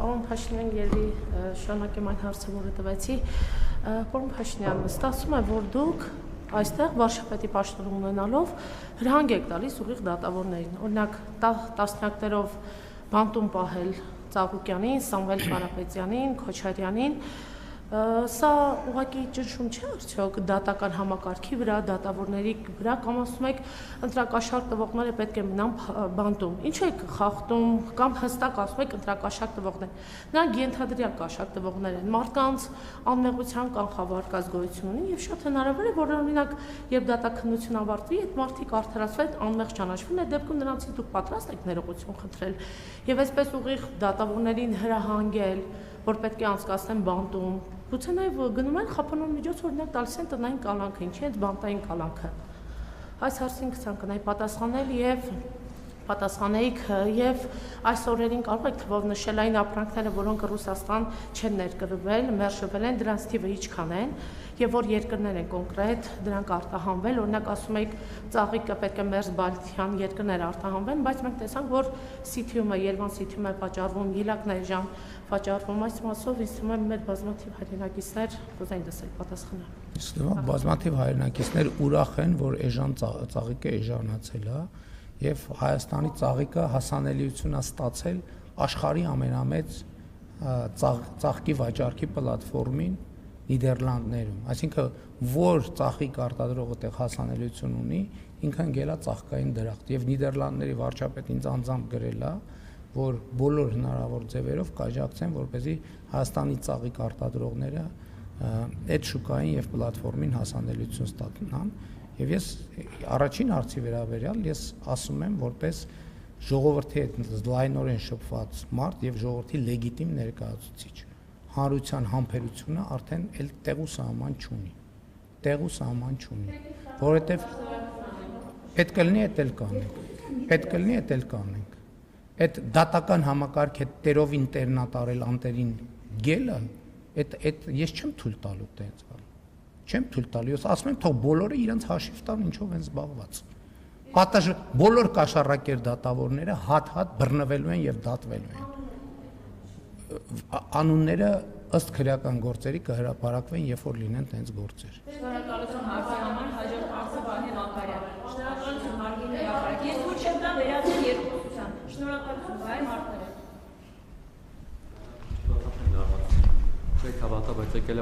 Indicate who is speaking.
Speaker 1: Պարոն Փաշինյան, երևի շարունակեմ այն հարցը, որը տվեցի։ Պարոն Փաշինյան, ստացվում է, որ դուք այստեղ վարչապետի պաշտոն ունենալով հրահանգ եք տալիս ուղիղ դատավորներին։ Օրինակ, տասնյակներով բանտում պահել Ծաղուկյանին, Սամվել Կարապետյանին, Քոչարյանին, սա ուղղակի ճնշում չէ արդյոք դատական համակարգի վրա, դատավորների վրա, կամ ասում եք ընտրակաշառք տվողները պետք է մնան բանտում։ Ինչու եք խախտում կամ հստակ ասում եք ընտրակաշառք տվողներ։ Նրանք ենթադրյալ կաշառք տվողներ են, մարդկանց անմեղության կանխավարկած գոյություն ունի եւ շատ հնարավոր է, որ օրինակ երբ դատաքննություն ավարտվի, այդ մարդիկ արդարացվեն, անմեղ ճանաչվեն, այդ դեպքում նրանցից դուք պատրաստ եք ներողություն խնդրել եւ այսպես ուղիղ դատավորներին հրահանգել, որ պետք է անցկացնեն բանտում։ Գուցե նաև գնում են խափանման միջոց, օրինակ տալիս են տնային կալանքը, ինչի այդ բանտային կալանքը։ Այս հարցին կցանկանայի պատասխանեիք եւ այս օրերին կարող եք թվով նշել այն ապրանքները, որոնք Ռուսաստան չեն ներկրվել, մերժվել են, դրանց թիվը ինչքան են եւ որ երկրներ են կոնկրետ դրանք արտահանվել, օրինակ ասում եք ծաղիկը պետք է մերձ բալթյան երկրներ արտահանվեն, բայց մենք տեսանք, որ սիթիումը, Երևան սիթիում է վաճառվում, Ելակներժան վաճառվում, այս մասով ինձ թվում է մեր բազմաթիվ հայրենակիցներ կուզեն լսել պատասխանը։
Speaker 2: Իսկ բազմաթիվ հայրենակիցներ ուրախ են, որ էժան ծաղիկը էժանացել է եւ Հայաստանի ծաղիկը հասանելիություն է ստացել աշխարհի ամենամեծ ծաղկի վաճառքի պլատֆորմին Նիդերլանդներում, այսինքն որ ծաղիկ արտադրողը տեղ հասանելիություն ունի, ինքն գելա ծաղկային դրախտ եւ Նիդերլանդների վարչապետը ինձ անձամբ գրել է, որ բոլոր հնարավոր ձևերով կաջակցեն, որպեսզի Հայաստանի ծաղիկ արտադրողները այդ շուկային եւ պլատֆորմին հասանելիություն ստանան եւ ես առաջին հարցի վերաբերյալ ես ասում եմ որպես ժողովրդի հետ լայնորեն շփված մարդ եւ ժողովրդի լեգիտիմ ներկայացուցիչ հանրության համբերությունը արդեն էլ տեղ ու սահման չունի, որովհետև պետք կլինի այդել կանենք, այդ դատական համակարգ հետ տերովին տերնատարել անտերին գելը, այդ ես չեմ թույլ տալու տենց բան, չեմ թույլ տալու, ես ասում եմ թող բոլորը իրենց հաշիվ տան ինչով են զբաղված, բոլոր կաշառակեր դատավորները հատ-հատ բռնվելու են եւ դատվելու են, անունները ըստ քրեական գործերի կհրապարակվեն, երբ որ լինեն տենց գործեր։
Speaker 3: Շնորհակալություն հարցի համար, հաջորդ հարցը Վահե Մակարյան։ Շնորհակալություն Մարգարիտ Եղարակ։ Ես ոչ եմ տա վերածել երկուսության։ Շնորհակալություն Վահե Մարգարյան։
Speaker 4: Չեք հավատա, բայց եկել